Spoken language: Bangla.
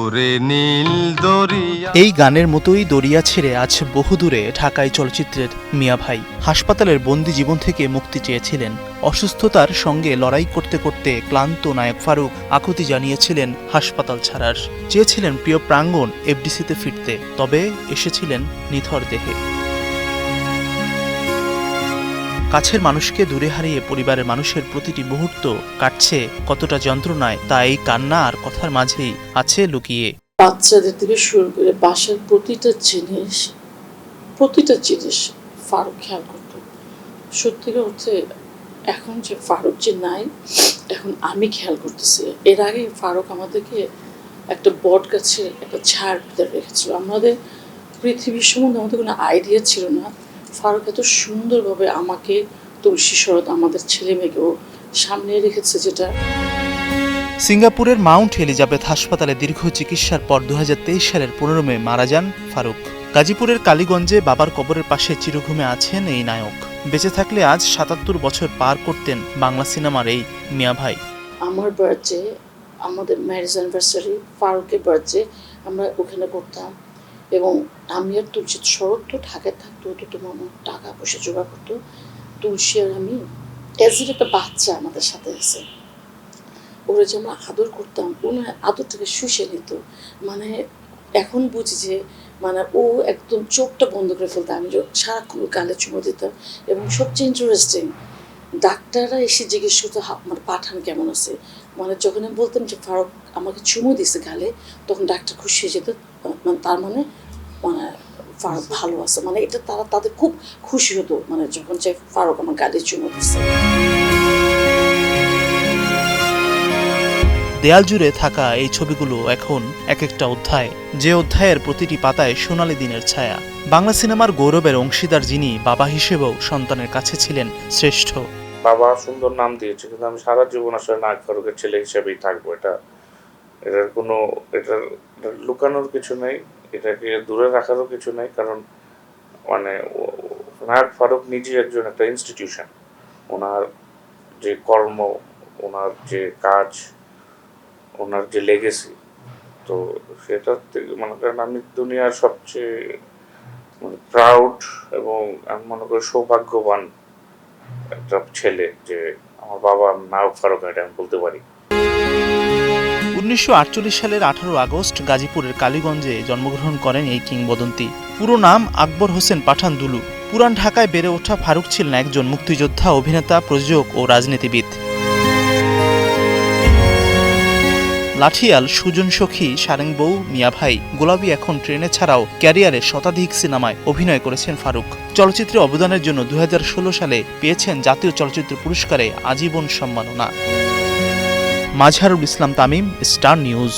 ওরে নীল দরিয়া। এই গানের মতোই দরিয়া ছেড়ে আজ বহুদূরে ঢাকায় চলচ্চিত্রের মিয়া ভাই হাসপাতালের বন্দি জীবন থেকে মুক্তি চেয়েছিলেন। অসুস্থতার সঙ্গে লড়াই করতে করতে ক্লান্ত নায়ক ফারুক আকুতি জানিয়েছিলেন হাসপাতাল ছাড়ার। চেয়েছিলেন প্রিয় প্রাঙ্গণ এফডিসিতে ফিরতে, তবে এসেছিলেন নিথর দেহে। কাছের মানুষকে দূরে হারিয়ে পরিবারের মানুষের প্রতিটি মুহূর্ত কাটছে কতটা যন্ত্রণায়, তা এই কান্না আর কথার মাঝেই আছে লুকিয়ে। বাচ্চাদের থেকে শুরু করে বাসার প্রতিটা জিনিস ফারুক খেয়াল করত। সত্যিকার অর্থে এখন যে ফারুক যে নাই, এখন আমি খেয়াল করতেছি। এর আগে ফারুক আমাদেরকে একটা বট গাছে একটা ঝাড় ভিতরে রেখেছিল। আমাদের পৃথিবীর সম্বন্ধে আমাদের কোনো আইডিয়া ছিল না। ফারুক এত সুন্দরভাবে আমাকে, তুলসী শরৎ, আমাদের ছেলে মেয়েকেও সামনে রেখেছে। যেটা সিঙ্গাপুরের মাউন্ট এলিজাবেথ হাসপাতালে দীর্ঘ চিকিৎসার পর 2023 সালের 15 মে মারা যান ফারুক। গাজীপুরের কালীগঞ্জে বাবার কবরের পাশে চিরঘুমে আছেন এই নায়ক। বেঁচে থাকলে আজ 77 বছর পার করতেন বাংলা সিনেমার এই মিয়া ভাই। আমার বার্থডে, আমাদের ম্যারেজ অ্যানিভার্সারি, ফারুকের বার্থডে আমরা ওখানে করতাম। এবং আমি আর তুলসী শরৎ তো ঢাকায় থাকতো, তো তোমার টাকা পয়সা জোগাড় করতো। তুলসী আর আমি এজের একটা বাচ্চা আমাদের সাথে আছে, ওরা যে আমরা আদর করতাম, ওনার আদরটাকে শুষে নিত। মানে এখন বুঝি যে মানে ও একদম চোখটা বন্ধ করে ফেলতো, আমি সারাক্ষণ গালে চুমো দিতাম। এবং সবচেয়ে ইন্টারেস্টিং, ডাক্তাররা এসে জিজ্ঞেস করতো মানে পাঠান কেমন আছে। মানে যখন আমি বলতাম যে ফারুক আমাকে চুমো দিছে গালে, তখন ডাক্তার খুশি হয়ে যেত। মানে তার মানে ফারুক ভালো আছে, মানে এটা তাদের খুব খুশি হতো, মানে যখন যে ফারুক আমার গালে চুমো দিচ্ছে। দেয়াল জুড়ে থাকা এই ছবিগুলো এখন এক একটা অধ্যায়, যে অধ্যায়ের প্রতিটি পাতায় সোনালী দিনের ছায়া। বাংলা সিনেমার গৌরবের অংশীদার যিনি, বাবা হিসেবেও সন্তানের কাছে ছিলেন শ্রেষ্ঠ। বাবা সুন্দর নাম দিয়েছে, কিন্তু আমি সারা জীবন আসলে নায়ক ফারুকের ছেলে হিসেবেই থাকবো। এটার কোনো লুকানোর কিছু নেই, এটাকে দূরে রাখারও কিছু নেই। কারণ মানে নায়ক ফারুক নিজে একজন একটা ইনস্টিটিউশন। ওনার যে কর্ম, ওনার যে কাজ, ওনার যে লেগেসি, তো সেটা মনে করেন আমি দুনিয়ার সবচেয়ে প্রাউড এবং আমি মনে করি সৌভাগ্যবান একটা ছেলে যে আমার বাবা নায়ক ফারুক, এটা আমি বলতে পারি। 1948 সালের 18 আগস্ট গাজীপুরের কালীগঞ্জে জন্মগ্রহণ করেন এই কিংবদন্তি। পুরো নাম আকবর হোসেন পাঠান দুলু। পুরান ঢাকায় বেড়ে ওঠা ফারুক ছিলেন একজন মুক্তিযোদ্ধা, অভিনেতা, প্রযোজক ও রাজনীতিবিদ। লাঠিয়াল, সুজন সখী, সারেং বউ, মিয়া ভাই, গোলাপি, এখন ট্রেনে ছাড়াও ক্যারিয়ারে শতাধিক সিনেমায় অভিনয় করেছেন ফারুক। চলচ্চিত্রে অবদানের জন্য 2016 সালে পেয়েছেন জাতীয় চলচ্চিত্র পুরস্কারে আজীবন সম্মাননা। Mazharul Islam Tamim, star news.